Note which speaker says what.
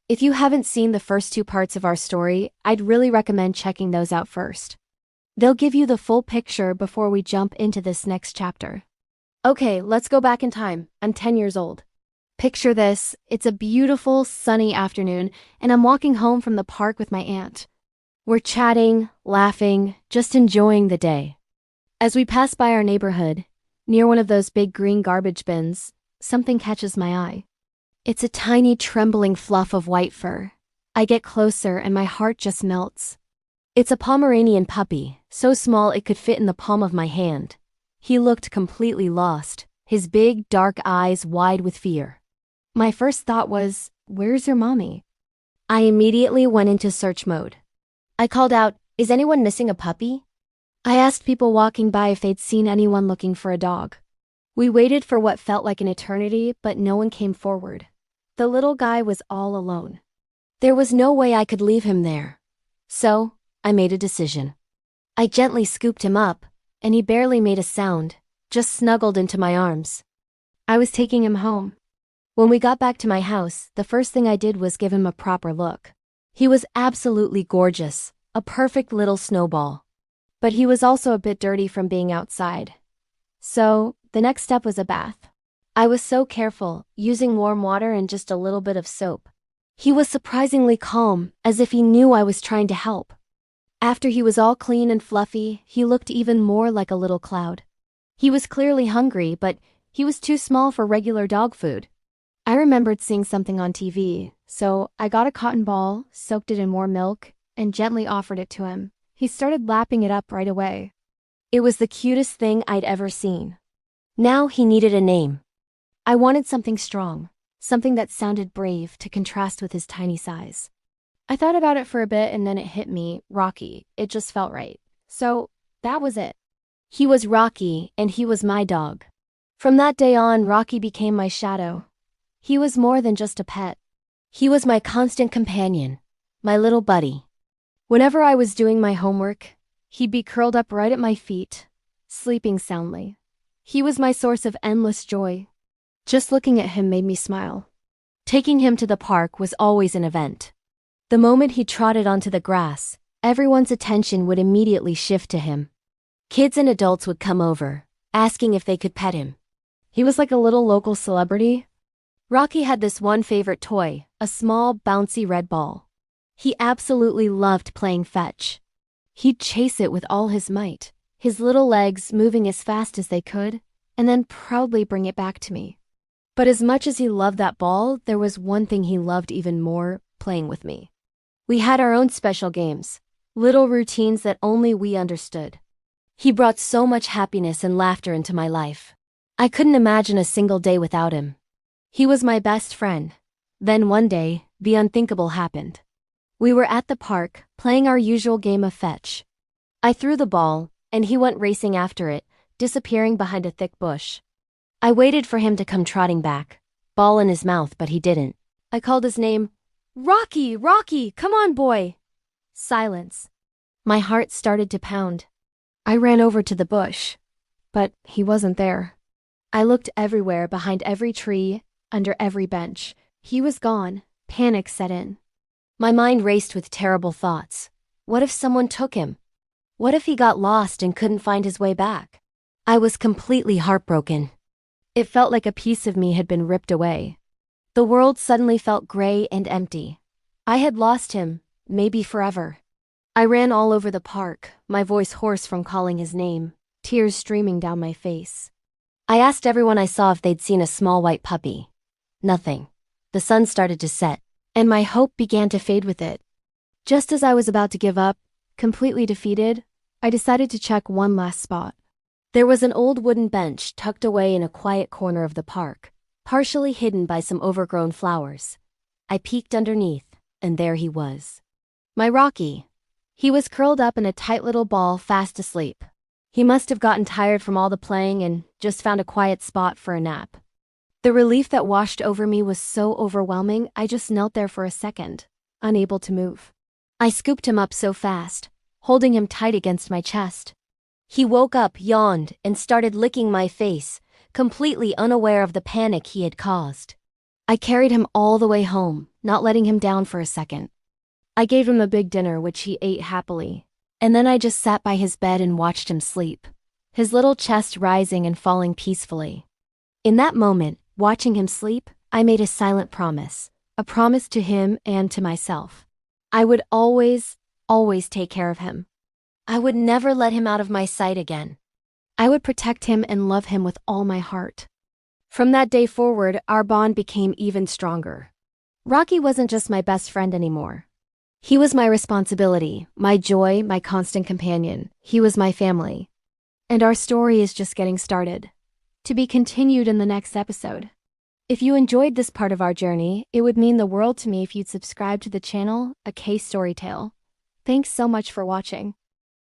Speaker 1: If you haven't seen the first two parts of our story, I'd really recommend checking those out first. They'll give you the full picture before we jump into this next chapter. Okay, let's go back in time. I'm 10 years old. Picture this, it's a beautiful, sunny afternoon, and I'm walking home from the park with my aunt. We're chatting, laughing, just enjoying the day. As we pass by our neighborhood, near one of those big green garbage bins, something catches my eye. It's a tiny, trembling fluff of white fur. I get closer and my heart just melts. It's a Pomeranian puppy, so small it could fit in the palm of my hand. He looked completely lost, his big, dark eyes wide with fear. My first thought was, "Where's your mommy?" I immediately went into search mode. I called out, "Is anyone missing a puppy?" I asked people walking by if they'd seen anyone looking for a dog. We waited for what felt like an eternity, but no one came forward. The little guy was all alone. There was no way I could leave him there. So, I made a decision. I gently scooped him up, and he barely made a sound, just snuggled into my arms. I was taking him home. When we got back to my house, the first thing I did was give him a proper look. He was absolutely gorgeous, a perfect little snowball. But he was also a bit dirty from being outside. So, the next step was a bath. I was so careful, using warm water and just a little bit of soap. He was surprisingly calm, as if he knew I was trying to help. After he was all clean and fluffy, he looked even more like a little cloud. He was clearly hungry, but he was too small for regular dog food. I remembered seeing something on TV, so I got a cotton ball, soaked it in warm milk, and gently offered it to him. He started lapping it up right away. It was the cutest thing I'd ever seen. Now he needed a name. I wanted something strong, something that sounded brave to contrast with his tiny size. I thought about it for a bit and then it hit me, Rocky. It just felt right. So, that was it. He was Rocky and he was my dog. From that day on, Rocky became my shadow. He was more than just a pet. He was my constant companion, my little buddy. Whenever I was doing my homework, he'd be curled up right at my feet, sleeping soundly. He was my source of endless joy. Just looking at him made me smile. Taking him to the park was always an event. The moment he trotted onto the grass, everyone's attention would immediately shift to him. Kids and adults would come over, asking if they could pet him. He was like a little local celebrity. Rocky had this one favorite toy, a small, bouncy red ball. He absolutely loved playing fetch. He'd chase it with all his might, his little legs moving as fast as they could, and then proudly bring it back to me. But as much as he loved that ball, there was one thing he loved even more, playing with me. We had our own special games, little routines that only we understood. He brought so much happiness and laughter into my life. I couldn't imagine a single day without him. He was my best friend. Then one day, the unthinkable happened. We were at the park, playing our usual game of fetch. I threw the ball, and he went racing after it, disappearing behind a thick bush. I waited for him to come trotting back, ball in his mouth, but he didn't. I called his name. "Rocky, Rocky, come on, boy!" Silence. My heart started to pound. I ran over to the bush, but he wasn't there. I looked everywhere, behind every tree, under every bench. He was gone. Panic set in. My mind raced with terrible thoughts. What if someone took him? What if he got lost and couldn't find his way back? I was completely heartbroken. It felt like a piece of me had been ripped away. The world suddenly felt gray and empty. I had lost him, maybe forever. I ran all over the park, my voice hoarse from calling his name, tears streaming down my face. I asked everyone I saw if they'd seen a small white puppy. Nothing. The sun started to set, and my hope began to fade with it. Just as I was about to give up, completely defeated, I decided to check one last spot. There was an old wooden bench tucked away in a quiet corner of the park, partially hidden by some overgrown flowers. I peeked underneath, and there he was. My Rocky. He was curled up in a tight little ball, fast asleep. He must have gotten tired from all the playing and just found a quiet spot for a nap. The relief that washed over me was so overwhelming, I just knelt there for a second, unable to move. I scooped him up so fast, holding him tight against my chest. He woke up, yawned, and started licking my face, completely unaware of the panic he had caused. I carried him all the way home, not letting him down for a second. I gave him a big dinner, which he ate happily. And then I just sat by his bed and watched him sleep, his little chest rising and falling peacefully. In that moment, watching him sleep, I made a silent promise, a promise to him and to myself. I would always take care of him. I would never let him out of my sight again. I would protect him and love him with all my heart. From that day forward, our bond became even stronger. Rocky wasn't just my best friend anymore. He was my responsibility, my joy, my constant companion. He was my family. And our story is just getting started. To be continued in the next episode. If you enjoyed this part of our journey, it would mean the world to me if you'd subscribe to the channel, A K Storytale. Thanks so much for watching.